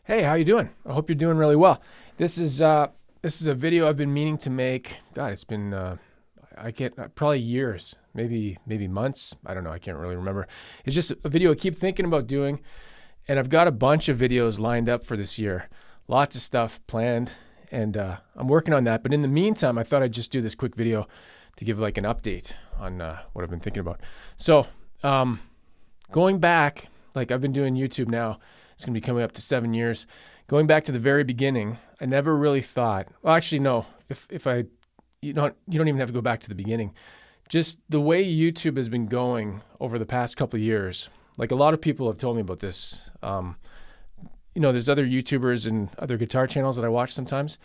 Hey, how you doing? I hope you're doing really well. This is a video I've been meaning to make. God, it's been I can't probably years, maybe months. I don't know. I can't really remember. It's just a video I keep thinking about doing, and I've got a bunch of videos lined up for this year. Lots of stuff planned, and I'm working on that. But in the meantime, I thought I'd just do this quick video to give like an update on what I've been thinking about. So going back, like I've been doing YouTube now. It's going to be coming up to 7 years. Going back to the very beginning, I never really thought, well, actually, no, you don't even have to go back to the beginning. Just the way YouTube has been going over the past couple of years, like a lot of people have told me about this. There's other YouTubers and other guitar channels that I watch sometimes.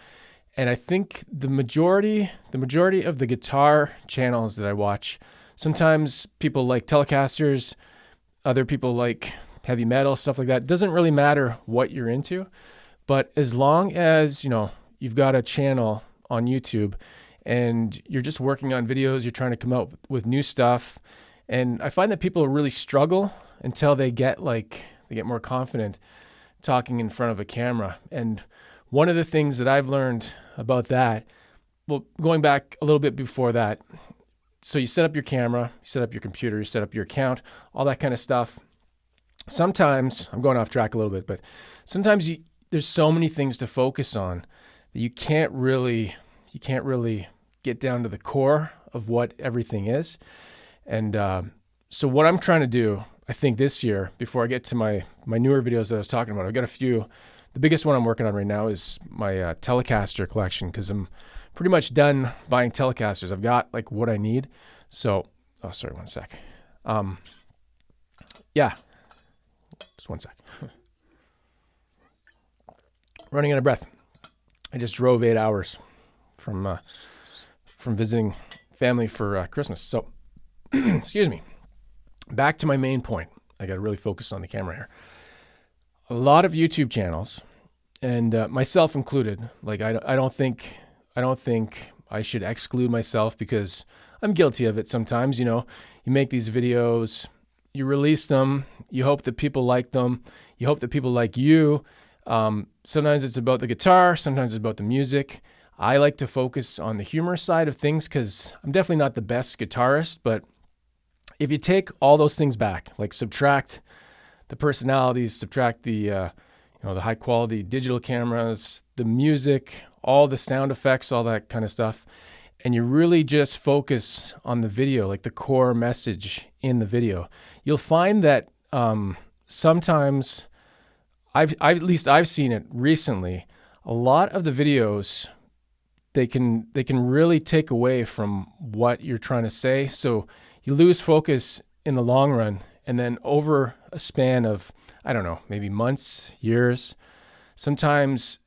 And I think the majority of the guitar channels that I watch, sometimes people like Telecasters, other people like heavy metal, stuff like that. It doesn't really matter what you're into, but as long as, you've got a channel on YouTube and you're just working on videos, you're trying to come out with new stuff. And I find that people really struggle until they get more confident talking in front of a camera. And one of the things that I've learned about that, well, going back a little bit before that, so you set up your camera, you set up your computer, you set up your account, all that kind of stuff. Sometimes, I'm going off track a little bit, but sometimes there's so many things to focus on that you can't really get down to the core of what everything is. And so what I'm trying to do, I think this year, before I get to my newer videos that I was talking about, I've got a few. The biggest one I'm working on right now is my Telecaster collection, because I'm pretty much done buying Telecasters. I've got like what I need. So, oh, sorry, one sec. Yeah. Just one sec. Running out of breath. I just drove 8 hours from visiting family for Christmas. So, excuse me. Back to my main point. I got to really focus on the camera here. A lot of YouTube channels, and myself included. Like I don't think I should exclude myself, because I'm guilty of it sometimes. You make these videos. You release them. You hope that people like them. You hope that people like you. Sometimes it's about the guitar. Sometimes it's about the music. I like to focus on the humor side of things, because I'm definitely not the best guitarist. But if you take all those things back, like subtract the personalities, subtract the high quality digital cameras, the music, all the sound effects, all that kind of stuff, and you really just focus on the video, like the core message in the video, you'll find that sometimes, at least I've seen it recently, a lot of the videos, they can really take away from what you're trying to say. So you lose focus in the long run, and then over a span of, I don't know, maybe months, years, sometimes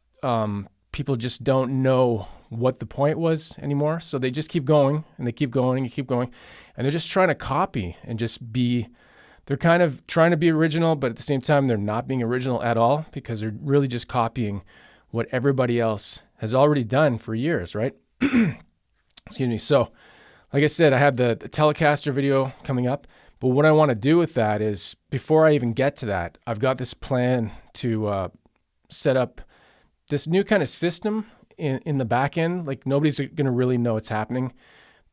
people just don't know what the point was anymore. So they just keep going, and they keep going and keep going. And they're just trying to copy and they're kind of trying to be original, but at the same time, they're not being original at all, because they're really just copying what everybody else has already done for years, right? Excuse me. So like I said, I have the Telecaster video coming up, but what I want to do with that is, before I even get to that, I've got this plan to set up this new kind of system in the back end. Like nobody's going to really know it's happening,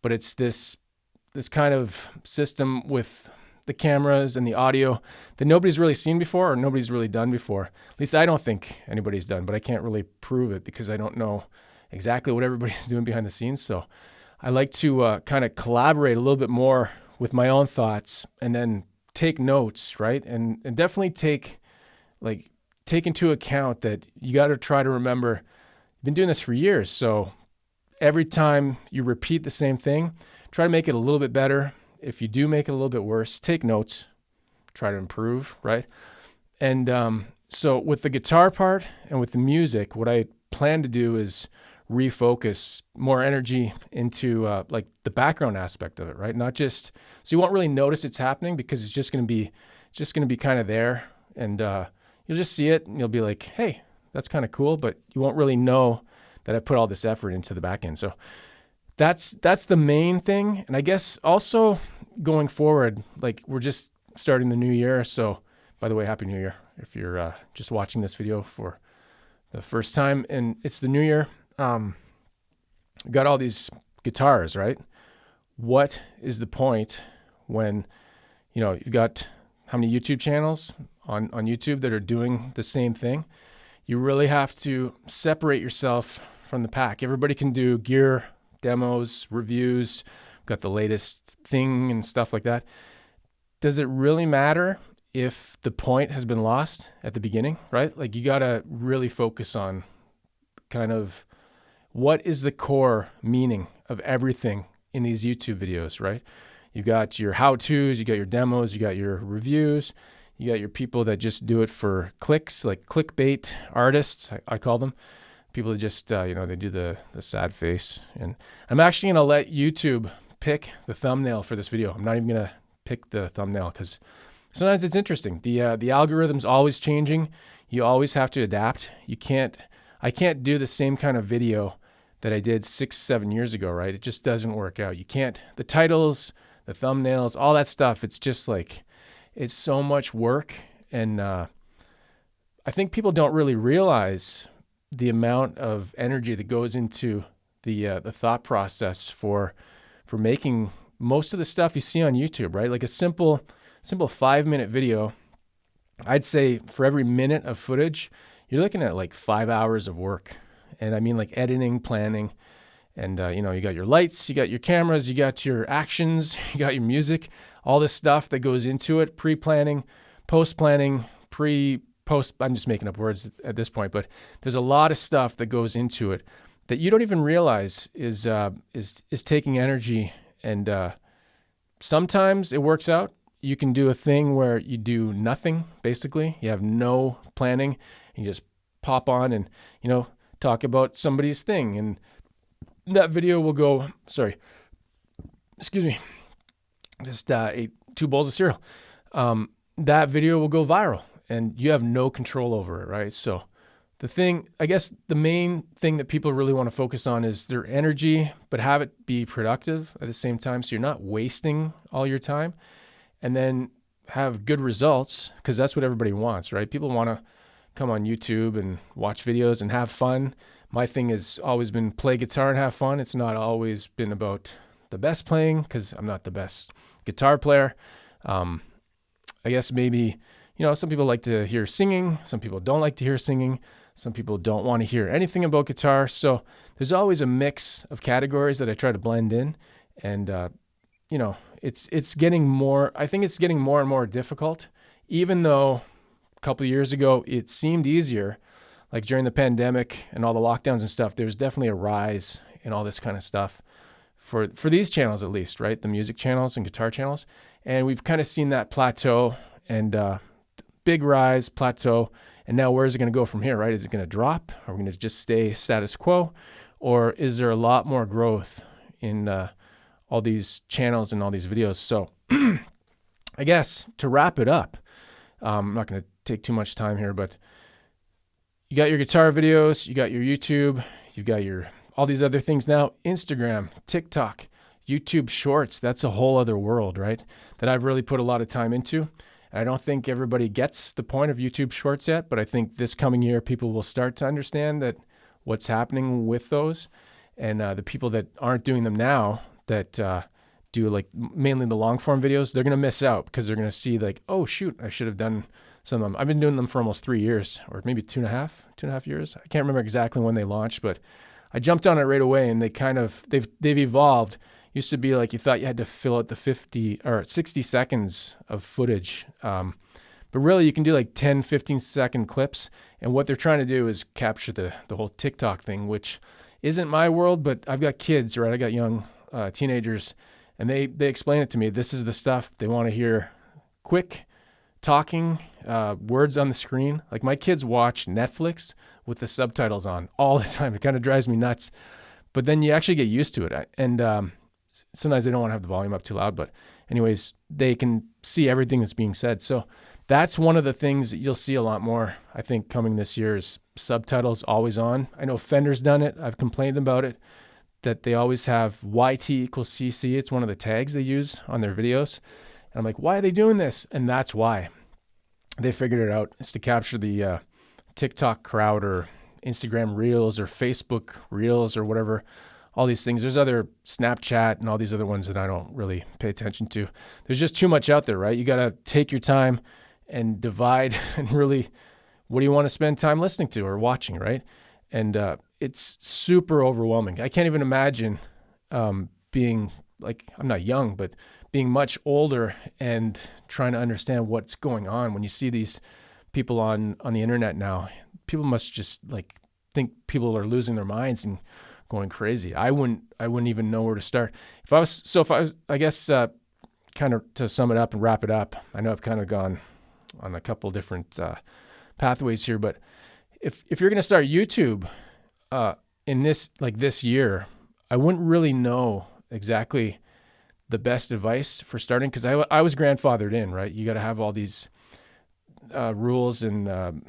but it's this kind of system with the cameras and the audio that nobody's really seen before, or nobody's really done before. At least I don't think anybody's done, but I can't really prove it because I don't know exactly what everybody's doing behind the scenes. So I like to kind of collaborate a little bit more with my own thoughts, and then take notes, right? And definitely take into account that you got to try to remember, you've been doing this for years. So every time you repeat the same thing, try to make it a little bit better. If you do make it a little bit worse, take notes, try to improve, right? And so with the guitar part and with the music, what I plan to do is refocus more energy into like the background aspect of it, right? Not just, so you won't really notice it's happening, because it's just going to be kind of there, and you'll just see it and you'll be like, hey, that's kind of cool, but you won't really know that I put all this effort into the back end. So that's the main thing. And I guess also going forward, like we're just starting the new year, so By the way, Happy New Year. If you're just watching this video for the first time and it's the new year, we got all these guitars, right? What is the point when, you've got how many YouTube channels on YouTube that are doing the same thing? You really have to separate yourself from the pack. Everybody can do gear, demos, reviews, got the latest thing and stuff like that. Does it really matter if the point has been lost at the beginning, right? Like, you got to really focus on kind of what is the core meaning of everything in these YouTube videos, right? You got your how-tos, you got your demos, you got your reviews, you got your people that just do it for clicks, like clickbait artists, I call them. People that just, they do the sad face. And I'm actually going to let YouTube pick the thumbnail for this video. I'm not even going to pick the thumbnail because sometimes it's interesting. The algorithm's always changing. You always have to adapt. I can't do the same kind of video that I did 6-7 years ago, right? It just doesn't work out. You can't, the titles, the thumbnails, all that stuff, it's just like, it's so much work. And I think people don't really realize the amount of energy that goes into the thought process for making most of the stuff you see on YouTube, right? Like a simple 5-minute video, I'd say for every minute of footage, you're looking at like 5 hours of work. And I mean, like editing, planning, and you got your lights, you got your cameras, you got your actions, you got your music, all this stuff that goes into it, pre-planning, post-planning, post, I'm just making up words at this point, but there's a lot of stuff that goes into it that you don't even realize is taking energy. And sometimes it works out. You can do a thing where you do nothing, basically. You have no planning, and you just pop on and, talk about somebody's thing. And that video will go, just ate 2 bowls of cereal. That video will go viral and you have no control over it, right? So the main thing that people really want to focus on is their energy, but have it be productive at the same time. So you're not wasting all your time, and then have good results, because that's what everybody wants, right? People want to come on YouTube and watch videos and have fun. My thing has always been play guitar and have fun. It's not always been about the best playing, because I'm not the best guitar player. I guess maybe, some people like to hear singing. Some people don't like to hear singing. Some people don't want to hear anything about guitar. So there's always a mix of categories that I try to blend in. And, it's getting more, I think it's getting more and more difficult, even though a couple of years ago it seemed easier. Like during the pandemic and all the lockdowns and stuff, there's definitely a rise in all this kind of stuff for these channels, at least, right? The music channels and guitar channels. And we've kind of seen that plateau and big rise, plateau. And now where is it going to go from here, right? Is it going to drop? Are we going to just stay status quo? Or is there a lot more growth in all these channels and all these videos? So I guess to wrap it up, I'm not going to take too much time here, but you got your guitar videos, you got your YouTube, you've got all these other things now, Instagram, TikTok, YouTube Shorts. That's a whole other world, right? That I've really put a lot of time into. And I don't think everybody gets the point of YouTube Shorts yet, but I think this coming year, people will start to understand that what's happening with those. And the people that aren't doing them now, that do like mainly the long form videos, they're going to miss out, because they're going to see like, oh shoot, I should have done some of them. I've been doing them for almost 3 years, or maybe two and a half years. I can't remember exactly when they launched, but I jumped on it right away, and they've evolved. Used to be like you thought you had to fill out the 50 or 60 seconds of footage. But really you can do like 10, 15 second clips. And what they're trying to do is capture the whole TikTok thing, which isn't my world, but I've got kids, right? I got young teenagers, and they explain it to me. This is the stuff they want to hear: quick talking, words on the screen. Like my kids watch Netflix with the subtitles on all the time. It kind of drives me nuts, but then you actually get used to it. And sometimes they don't want to have the volume up too loud, but anyways, they can see everything that's being said. So that's one of the things that you'll see a lot more, I think, coming this year is subtitles always on. I know Fender's done it. I've complained about it, that they always have YT equals CC. It's one of the tags they use on their videos. And I'm like, why are they doing this? And that's why. they figured it out. It's to capture the TikTok crowd or Instagram Reels or Facebook Reels or whatever, all these things. There's other Snapchat and all these other ones that I don't really pay attention to. There's just too much out there, right? You got to take your time and divide and really, what do you want to spend time listening to or watching, right? And it's super overwhelming. I can't even imagine being like, I'm not young, but being much older and trying to understand what's going on when you see these people on the internet now. People must just like think people are losing their minds and going crazy. I wouldn't even know where to start. I guess kind of to sum it up and wrap it up, I know I've kind of gone on a couple different pathways here, but if you're going to start YouTube in this year, I wouldn't really know exactly the best advice for starting, because I was grandfathered in, right? You got to have all these rules and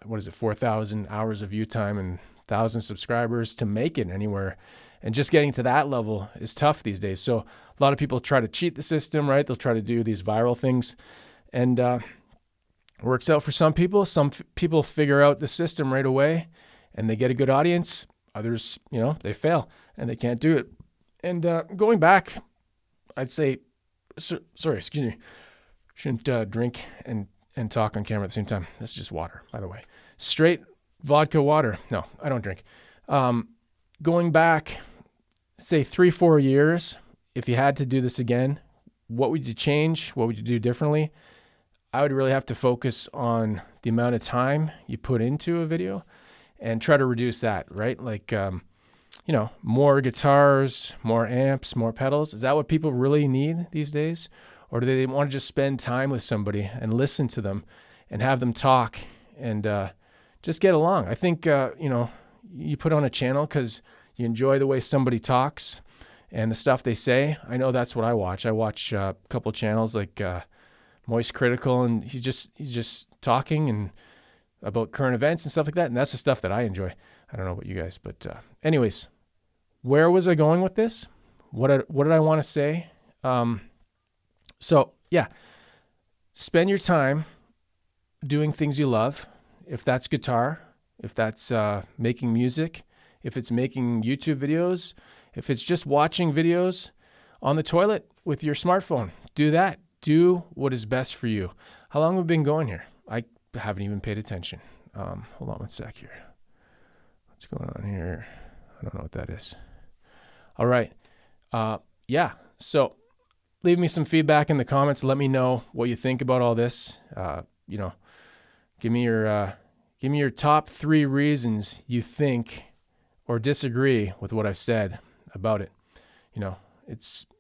4,000 hours of view time and 1,000 subscribers to make it anywhere. And just getting to that level is tough these days. So a lot of people try to cheat the system, right? They'll try to do these viral things, and works out for some people. Some people figure out the system right away and they get a good audience. Others, they fail and they can't do it. And going back, I'd say, sorry, excuse me, shouldn't drink and talk on camera at the same time. This is just water, by the way. Straight vodka water. No, I don't drink. Going back, say 3-4 years, if you had to do this again, what would you change? What would you do differently? I would really have to focus on the amount of time you put into a video and try to reduce that, right? Like, more guitars, more amps, more pedals. Is that what people really need these days? Or do they want to just spend time with somebody and listen to them and have them talk and just get along? I think, you put on a channel because you enjoy the way somebody talks and the stuff they say. I know that's what I watch. I watch a couple channels like Moist Critical, and he's just talking and about current events and stuff like that. And that's the stuff that I enjoy. I don't know about you guys, but anyways, where was I going with this? What did I want to say? So yeah, spend your time doing things you love. If that's guitar, if that's making music, if it's making YouTube videos, if it's just watching videos on the toilet with your smartphone, do that. Do what is best for you. How long have we been going here? I haven't even paid attention. Hold on one sec here. What's going on here? I don't know what that is. All right. Yeah. So leave me some feedback in the comments. Let me know what you think about all this. Give me your top 3 reasons you think or disagree with what I've said about it.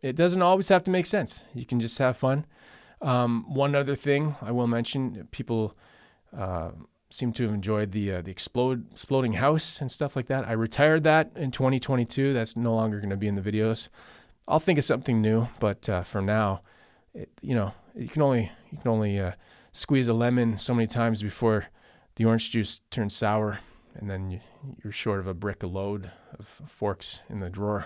It doesn't always have to make sense. You can just have fun. One other thing I will mention, people seem to have enjoyed the exploding house and stuff like that. I retired that in 2022. That's no longer going to be in the videos. I'll think of something new, but for now, you can only squeeze a lemon so many times before the orange juice turns sour, and then you're short of a brick a load of forks in the drawer.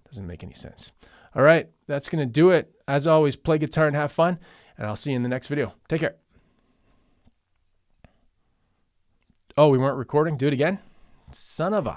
Doesn't make any sense. All right, that's going to do it. As always, play guitar and have fun, and I'll see you in the next video. Take care. Oh, we weren't recording? Do it again? Son of a...